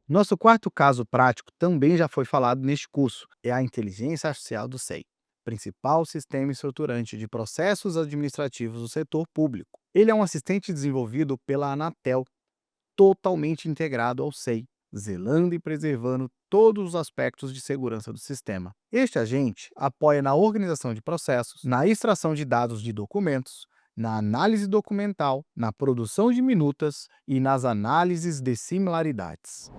Nosso quarto caso prático também já foi falado neste curso, é a inteligência artificial do SEI, principal sistema estruturante de processos administrativos do setor público. Ele é um assistente desenvolvido pela Anatel, totalmente integrado ao SEI, zelando e preservando todos os aspectos de segurança do sistema. Este agente apoia na organização de processos, na extração de dados de documentos, na análise documental, na produção de minutas e nas análises de similaridades.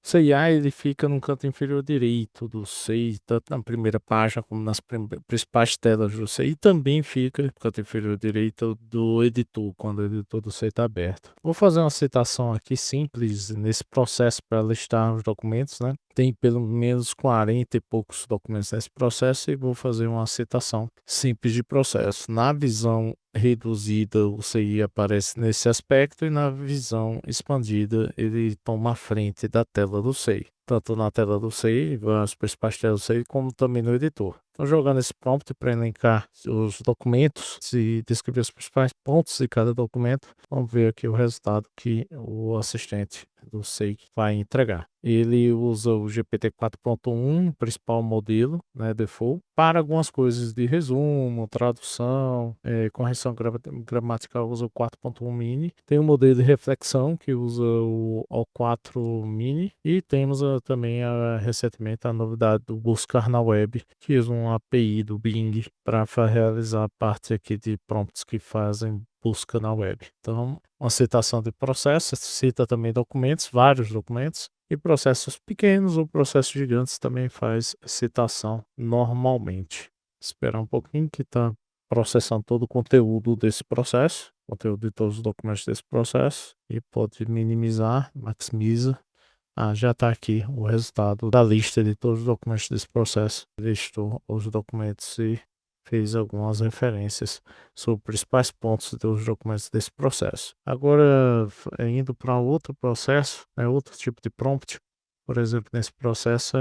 O CIA ele fica no canto inferior direito do SEI, tanto na primeira página como nas principais telas do SEI, e também fica no canto inferior direito do editor, quando o editor do SEI está aberto. Vou fazer uma citação aqui simples nesse processo para listar os documentos, né? Tem pelo menos 40 e poucos documentos nesse processo e vou fazer uma citação simples de processo. Na visão reduzida, o CI aparece nesse aspecto e na visão expandida ele toma a frente da tela do SEI, tanto na tela do SEI, as principais telas do SEI, como também no editor. Então, jogando esse prompt para elencar os documentos e descrever os principais pontos de cada documento, vamos ver aqui o resultado que o assistente do SEI vai entregar. Ele usa o GPT 4.1, principal modelo, né, default, para algumas coisas de resumo, tradução, correção gramatical usa o 4.1 mini. Tem o modelo de reflexão que usa o O4 mini e temos também recentemente a novidade do buscar na web, que usa uma API do Bing para realizar a parte aqui de prompts que fazem busca na web. Então, uma citação de processos, cita também documentos, vários documentos, e processos pequenos ou processos gigantes também faz citação normalmente. Esperar um pouquinho que está processando todo o conteúdo desse processo, conteúdo de todos os documentos desse processo, e pode minimizar, maximiza. Já está aqui o resultado da lista de todos os documentos desse processo. Listou os documentos e fez algumas referências sobre os principais pontos dos documentos desse processo. Agora, indo para outro processo, outro tipo de prompt, por exemplo, nesse processo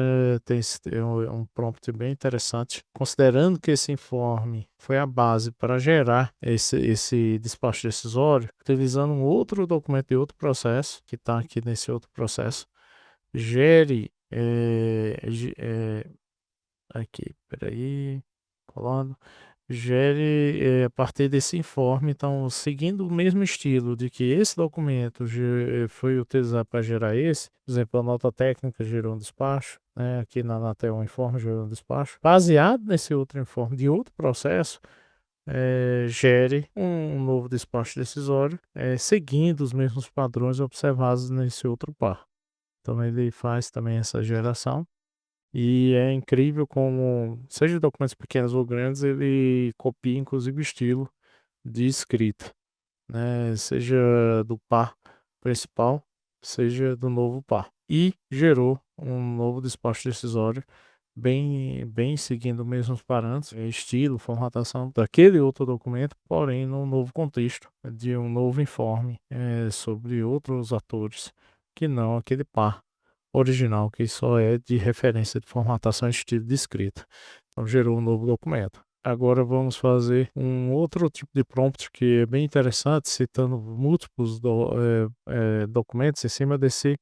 tem um prompt bem interessante, considerando que esse informe foi a base para gerar esse despacho decisório, utilizando um outro documento de outro processo, que está aqui nesse outro processo, gere, aqui, peraí, colando, gere a partir desse informe, então, seguindo o mesmo estilo de que esse documento foi utilizado para gerar esse, por exemplo, a nota técnica gerou um despacho, né, aqui na Anatel um informe gerou um despacho, baseado nesse outro informe de outro processo, gere um novo despacho decisório, seguindo os mesmos padrões observados nesse outro par. Então, ele faz também essa geração. E é incrível como, seja documentos pequenos ou grandes, ele copia inclusive o estilo de escrita, né? Seja do par principal, seja do novo par. E gerou um novo despacho decisório, bem seguindo os mesmos parâmetros, estilo, formatação daquele outro documento, porém num novo contexto, de um novo informe sobre outros atores, que não aquele par original, que só é de referência de formatação e estilo de escrita. Então, gerou um novo documento. Agora vamos fazer um outro tipo de prompt que é bem interessante, citando múltiplos documentos em cima desse.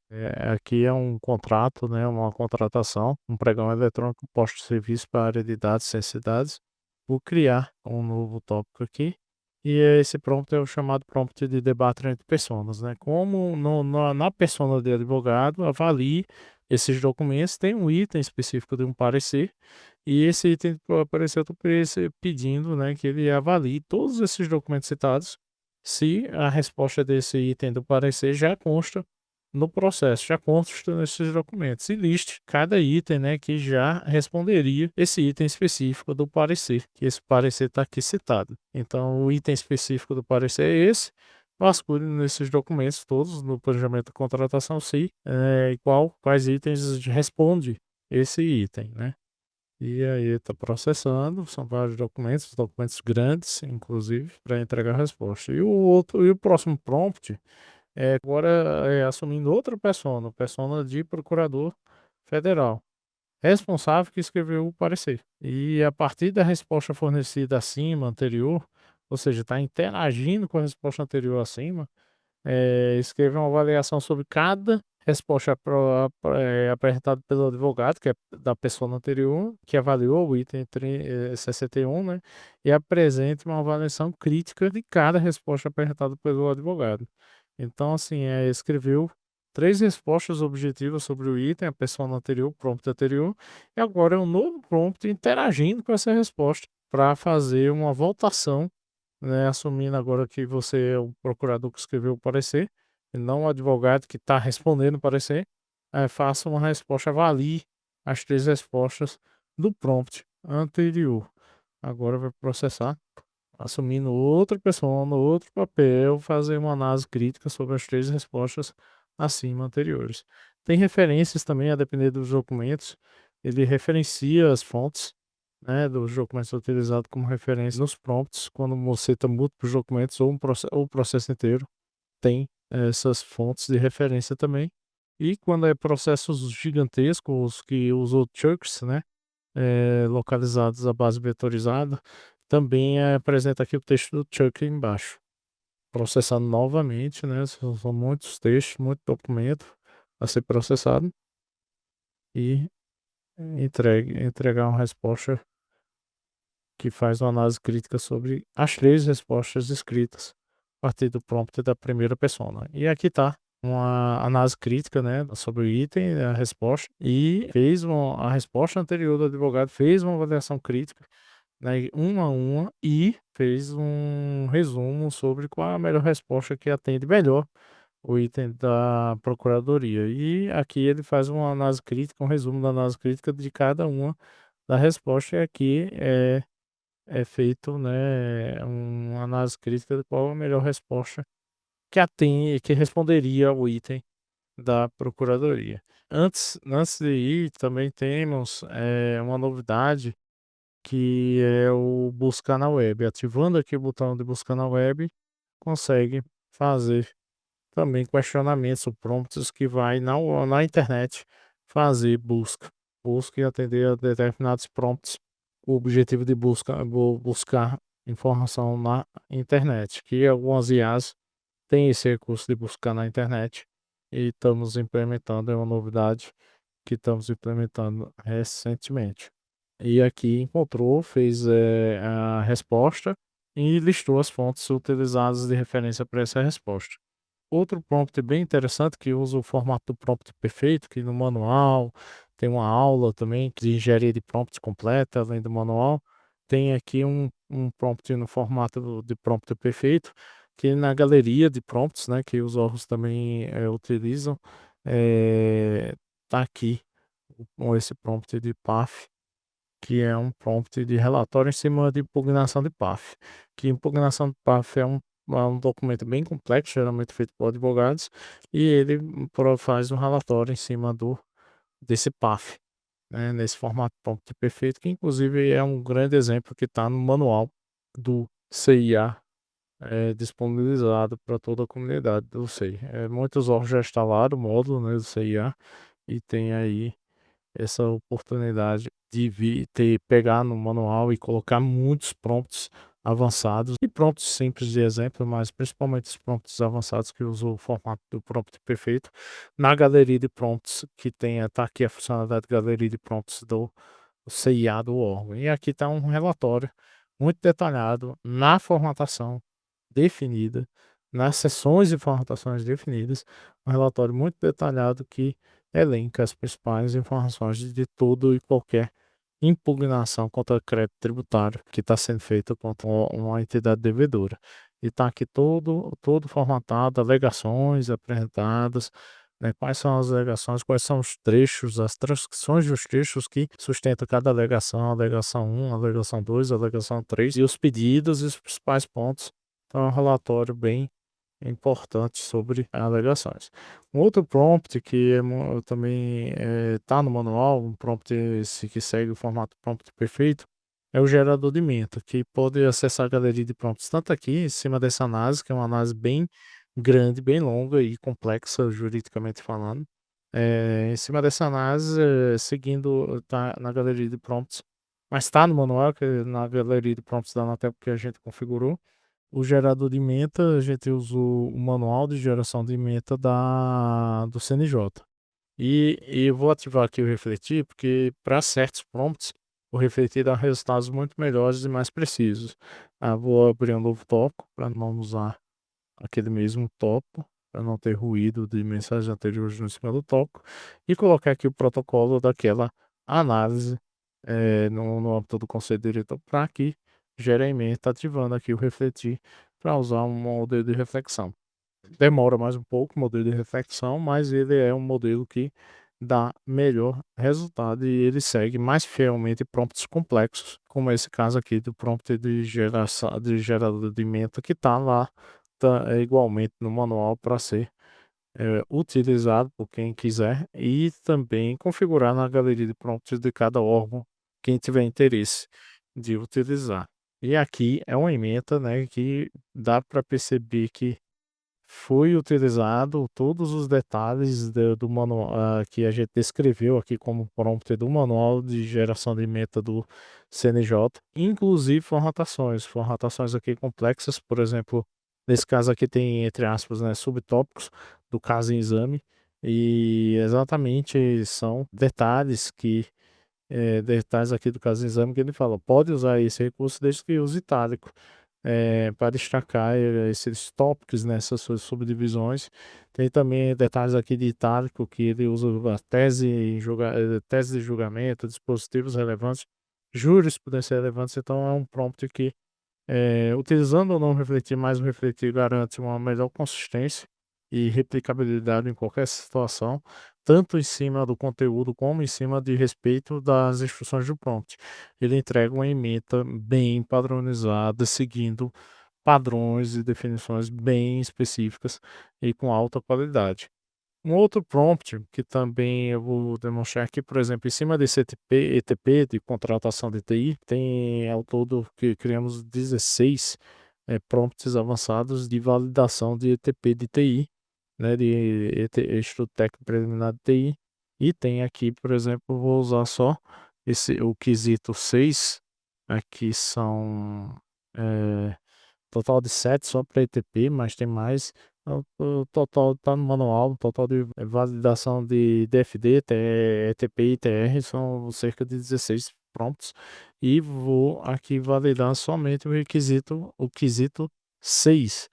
Aqui é um contrato, né, uma contratação, um pregão eletrônico posto de serviço para a área de dados e ciência de dados. Vou criar um novo tópico aqui. E esse prompt é o chamado prompt de debate entre pessoas, né? Como na persona de advogado, avalie esses documentos, tem um item específico de um parecer, e esse item do parecer eu estou pedindo, né, que ele avalie todos esses documentos citados, se a resposta desse item do parecer já consta no processo, já consta nesses documentos, e liste cada item, né, que já responderia esse item específico do parecer, que esse parecer está aqui citado. Então, o item específico do parecer é esse, vasculhe nesses documentos todos, no planejamento da contratação, se quais itens responde esse item, né? E aí está processando, são vários documentos grandes, inclusive, para entregar a resposta. E o próximo prompt agora assumindo outra persona de procurador federal, responsável que escreveu o parecer. E a partir da resposta fornecida acima, anterior, ou seja, está interagindo com a resposta anterior acima, escrever uma avaliação sobre cada resposta apresentada pelo advogado, que é da pessoa anterior, que avaliou o item 61, né, e apresente uma avaliação crítica de cada resposta apresentada pelo advogado. Então, assim, escreveu 3 respostas objetivas sobre o item, a pessoa anterior, o prompt anterior, e agora é um novo prompt interagindo com essa resposta para fazer uma votação, né, assumindo agora que você é o procurador que escreveu o parecer, e não o advogado que está respondendo o parecer, faça uma resposta, avalie as 3 respostas do prompt anterior. Agora vai processar, assumindo outra pessoa, no outro papel, fazer uma análise crítica sobre as 3 respostas acima anteriores. Tem referências também, a depender dos documentos, ele referencia as fontes, né, dos documentos utilizados como referência nos prompts, quando você está múltiplos documentos ou o processo inteiro, tem essas fontes de referência também. E quando é processos gigantescos que usou chunks, né, localizados à base vetorizada, também apresenta aqui o texto do chunk embaixo. Processando novamente, né, são muitos textos, muito documento a ser processado e entregar uma resposta que faz uma análise crítica sobre as 3 respostas escritas a partir do prompt da primeira pessoa. E aqui está uma análise crítica, né, sobre o item, a resposta, e a resposta anterior do advogado fez uma avaliação crítica, né, uma a uma, e fez um resumo sobre qual é a melhor resposta que atende melhor o item da procuradoria. E aqui ele faz uma análise crítica, um resumo da análise crítica de cada uma da resposta, e aqui é feito, né, uma análise crítica de qual a melhor resposta que responderia ao item da procuradoria. Antes de ir, também temos uma novidade, que é o buscar na web. Ativando aqui o botão de buscar na web, consegue fazer também questionamentos ou prompts que vai na internet fazer busca e atender a determinados prompts. O objetivo de buscar informação na internet, que algumas IAs têm esse recurso de buscar na internet, e estamos implementando, é uma novidade que estamos implementando recentemente. E aqui encontrou, fez a resposta e listou as fontes utilizadas de referência para essa resposta. Outro prompt bem interessante que usa o formato do prompt perfeito, que no manual tem uma aula também de engenharia de prompts completa, além do manual. Tem aqui um prompt no formato de prompt perfeito, que na galeria de prompts, né, que os órgãos também utilizam, tá aqui com esse prompt de PAF, que é um prompt de relatório em cima de impugnação de PAF. Que impugnação de PAF é um documento bem complexo, geralmente feito por advogados, e ele faz um relatório em cima desse PAF, né, nesse formato prompt perfeito, que inclusive é um grande exemplo que está no manual do CIA, disponibilizado para toda a comunidade do SEI. Muitos órgãos já instalaram o módulo, né, do CIA, e tem aí essa oportunidade de pegar no manual e colocar muitos prompts avançados e prompts simples de exemplo, mas principalmente os prompts avançados que usam o formato do prompt perfeito na galeria de prompts que tem, tá aqui a funcionalidade galeria de prompts do CIA do órgão. E aqui está um relatório muito detalhado na formatação definida, nas seções de formatações definidas, um relatório muito detalhado que elenca as principais informações de tudo e qualquer impugnação contra crédito tributário que está sendo feita contra uma entidade devedora. E está aqui todo formatado, alegações apresentadas, né, quais são as alegações, quais são os trechos, as transcrições dos trechos que sustentam cada alegação, alegação 1, alegação 2, alegação 3, e os pedidos e os principais pontos. Então é um relatório bem importante sobre alegações. Um outro prompt que também está no manual, um prompt esse que segue o formato prompt perfeito, é o gerador de menta, que pode acessar a galeria de prompts tanto aqui em cima dessa análise, que é uma análise bem grande, bem longa e complexa juridicamente falando. Em cima dessa análise, seguindo, tá na galeria de prompts, mas está no manual, que é na galeria de prompts da Anatel que a gente configurou. o gerador de meta, a gente usou o manual de geração de meta do CNJ. E eu vou ativar aqui o refletir, porque para certos prompts, o refletir dá resultados muito melhores e mais precisos. Vou abrir um novo tópico para não usar aquele mesmo tópico, para não ter ruído de mensagens anteriores no cima do tópico, e colocar aqui o protocolo daquela análise no âmbito do conselho diretor para que gere a ementa, ativando aqui o refletir para usar um modelo de reflexão. Demora mais um pouco o modelo de reflexão, mas ele é um modelo que dá melhor resultado e ele segue mais fielmente prompts complexos, como esse caso aqui do prompt de geração de gerador de menta que está lá, igualmente no manual para ser utilizado por quem quiser e também configurar na galeria de prompts de cada órgão, quem tiver interesse de utilizar. E aqui é uma ementa, né, que dá para perceber que foi utilizado todos os detalhes do manual que a gente descreveu aqui como prompt do manual de geração de meta do CNJ, inclusive formatações aqui complexas, por exemplo, nesse caso aqui tem, entre aspas, né, subtópicos do caso em exame, e exatamente são detalhes aqui do caso em exame que ele fala, pode usar esse recurso desde que use itálico para destacar esses tópicos nessas suas subdivisões. Tem também detalhes aqui de itálico que ele usa a tese de julgamento, dispositivos relevantes, jurisprudência relevantes. Então é um prompt que, utilizando ou não refletir, mais o refletir garante uma melhor consistência e replicabilidade em qualquer situação, tanto em cima do conteúdo como em cima de respeito das instruções do prompt. Ele entrega uma ementa bem padronizada, seguindo padrões e definições bem específicas e com alta qualidade. Um outro prompt que também eu vou demonstrar aqui, por exemplo, em cima desse ETP de contratação de TI, tem ao todo que criamos 16 prompts avançados de validação de ETP de TI, né, de Estudo Técnico Preliminar de TI. E tem aqui, por exemplo, vou usar só o quesito 6, aqui são total de 7 só para ETP, mas tem mais. O total está no manual, o total de validação de DFD, ETP e TR são cerca de 16 prompts. E vou aqui validar somente o quesito 6,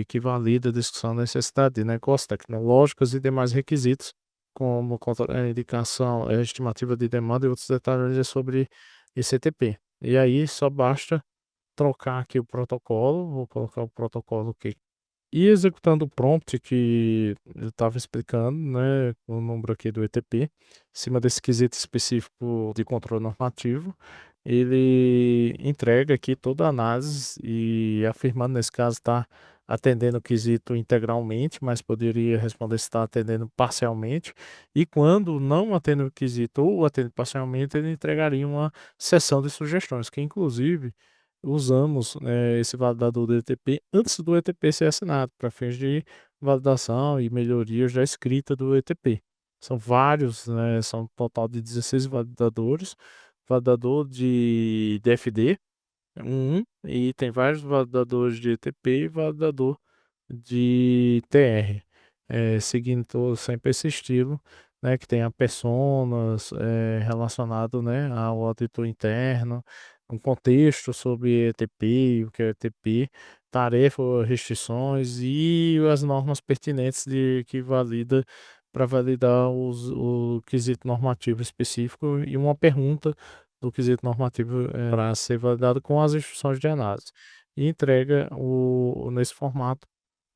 que valida a discussão da necessidade de negócios tecnológicos e demais requisitos, como indicação, estimativa de demanda e outros detalhes sobre esse ETP. E aí só basta trocar aqui o protocolo, vou colocar o protocolo aqui. E executando o prompt que eu estava explicando, né, o número aqui do ETP, em cima desse quesito específico de controle normativo, ele entrega aqui toda a análise e afirmando nesse caso está atendendo o quesito integralmente, mas poderia responder se está atendendo parcialmente. E quando não atende o quesito ou atende parcialmente, ele entregaria uma seção de sugestões, que inclusive usamos esse validador do ETP antes do ETP ser assinado, para fins de validação e melhorias da escrita do ETP. São vários, né, são um total de 16 validadores, validador de DFD, e tem vários validadores de ETP e validador de TR, seguindo sempre esse estilo, né, que tem a personas relacionado, né, ao auditor interno, um contexto sobre ETP, o que é ETP, tarefa, restrições e as normas pertinentes que valida para validar o quesito normativo específico e uma pergunta do quesito normativo para ser validado com as instruções de análise. E entrega nesse formato,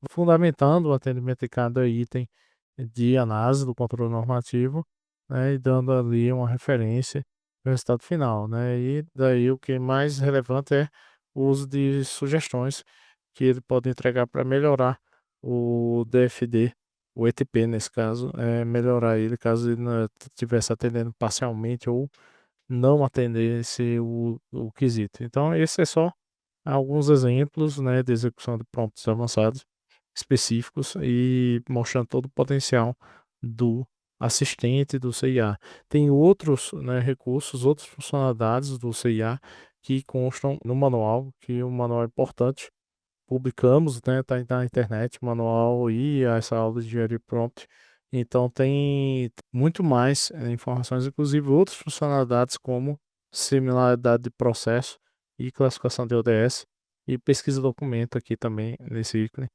fundamentando o atendimento de cada item de análise do controle normativo, né, e dando ali uma referência ao resultado final, né? E daí o que é mais relevante é o uso de sugestões que ele pode entregar para melhorar o DFD, o ETP nesse caso, melhorar ele caso ele não estivesse atendendo parcialmente ou não atendesse o quesito. Então, esse é só alguns exemplos, né, de execução de prompts avançados específicos e mostrando todo o potencial do assistente do CIA. Tem outros, né, recursos, outras funcionalidades do CIA que constam no manual, que o manual é importante. Publicamos, né, tá aí na internet, o manual e essa aula de engenharia prompt. Então tem muito mais informações, inclusive outras funcionalidades como similaridade de processo e classificação de ODS e pesquisa de documento aqui também nesse ícone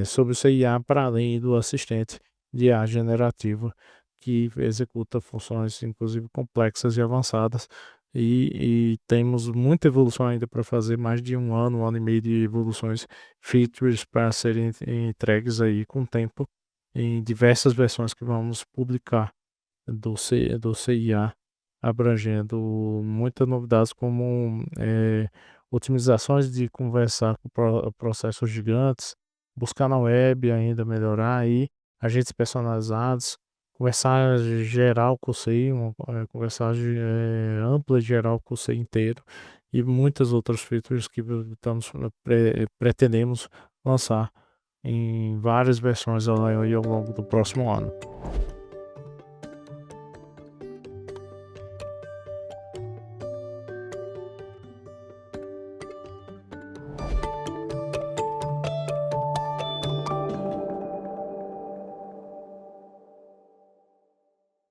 sobre o CIA para além do assistente de IA generativa que executa funções inclusive complexas e avançadas e temos muita evolução ainda para fazer, mais de um ano e meio de evoluções, features para serem entregues aí com o tempo, em diversas versões que vamos publicar do CIA, abrangendo muitas novidades como otimizações de conversar com processos gigantes, buscar na web ainda melhorar aí, agentes personalizados, conversar geral com o SEI, uma conversar ampla e geral com o SEI inteiro e muitas outras features que estamos, pretendemos lançar em várias versões ao longo do próximo ano.